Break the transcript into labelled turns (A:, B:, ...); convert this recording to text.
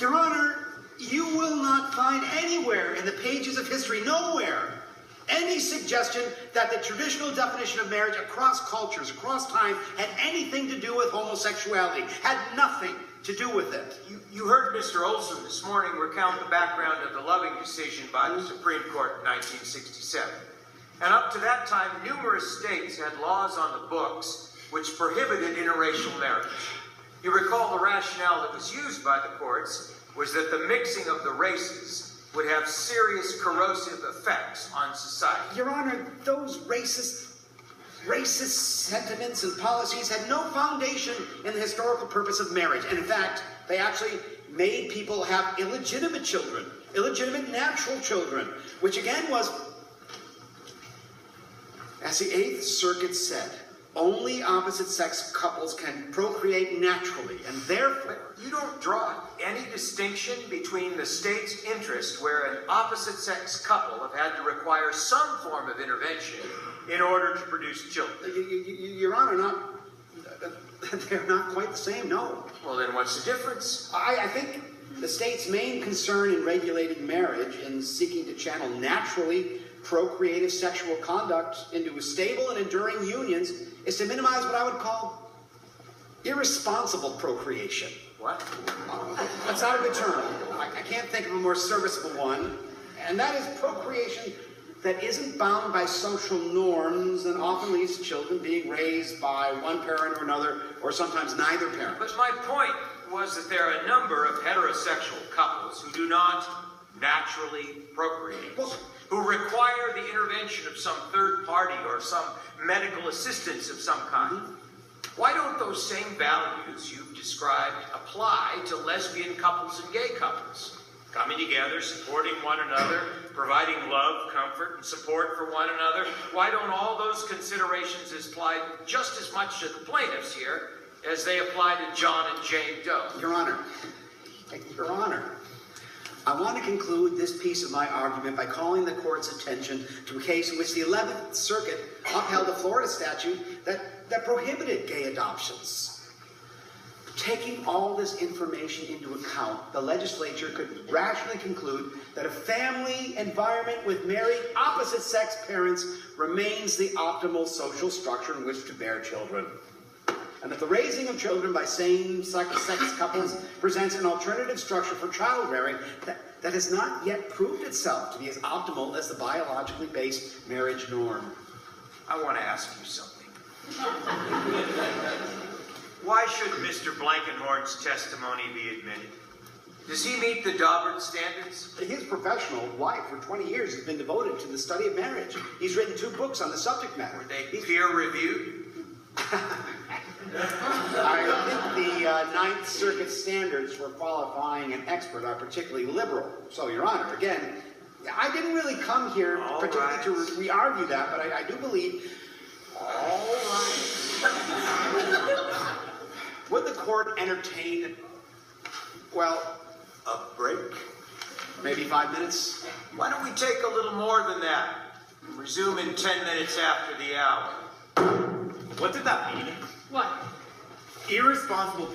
A: Your Honor, you will not find anywhere in the pages of history, nowhere, any suggestion that the traditional definition of marriage across cultures, across time, had anything to do with homosexuality. Had nothing to do with it.
B: You heard Mr. Olson this morning recount the background of the Loving decision by the Supreme Court in 1967. And up to that time, numerous states had laws on the books which prohibited interracial marriage. You recall the rationale that was used by the courts was that the mixing of the races would have serious corrosive effects on society.
A: Your Honor, those racist sentiments and policies had no foundation in the historical purpose of marriage. And in fact, they actually made people have illegitimate children, illegitimate natural children, which again was, as the Eighth Circuit said, only opposite-sex couples can procreate naturally, and therefore...
B: You don't draw any distinction between the state's interest where an opposite-sex couple have had to require some form of intervention in order to produce children.
A: Your Honor, they're not quite the same, no.
B: Well, then what's the difference?
A: I think the state's main concern in regulating marriage and seeking to channel naturally procreative sexual conduct into stable and enduring unions is to minimize what I would call irresponsible procreation.
B: What?
A: That's not a good term. I can't think of a more serviceable one. And that is procreation that isn't bound by social norms and often leads to children being raised by one parent or another, or sometimes neither parent.
B: But my point was that there are a number of heterosexual couples who do not naturally procreate, who require the intervention of some third party or some medical assistance of some kind. Why don't those same values you've described apply to lesbian couples and gay couples? Coming together, supporting one another, providing love, comfort, and support for one another. Why don't all those considerations apply just as much to the plaintiffs here as they apply to John and Jane Doe?
A: Your Honor, I want to conclude this piece of my argument by calling the court's attention to a case in which the 11th Circuit upheld a Florida statute that prohibited gay adoptions. Taking all this information into account, the legislature could rationally conclude that a family environment with married opposite-sex parents remains the optimal social structure in which to bear children. And that the raising of children by same-sex couples presents an alternative structure for child rearing that has not yet proved itself to be as optimal as the biologically based marriage norm.
B: I want to ask you something. Why should Mr. Blankenhorn's testimony be admitted? Does he meet the Daubert standards?
A: His professional life for 20 years has been devoted to the study of marriage. He's written 2 books on the subject matter.
B: Were they peer-reviewed?
A: I think the Ninth Circuit standards for qualifying an expert are particularly liberal. So, Your Honor, again, I didn't really come here particularly to re-argue that, but I do believe... All right. Would the court entertain, well, a break? Maybe 5 minutes?
B: Why don't we take a little more than that? Resume in 10 minutes after the hour.
C: What did that mean?
D: What?
C: Irresponsible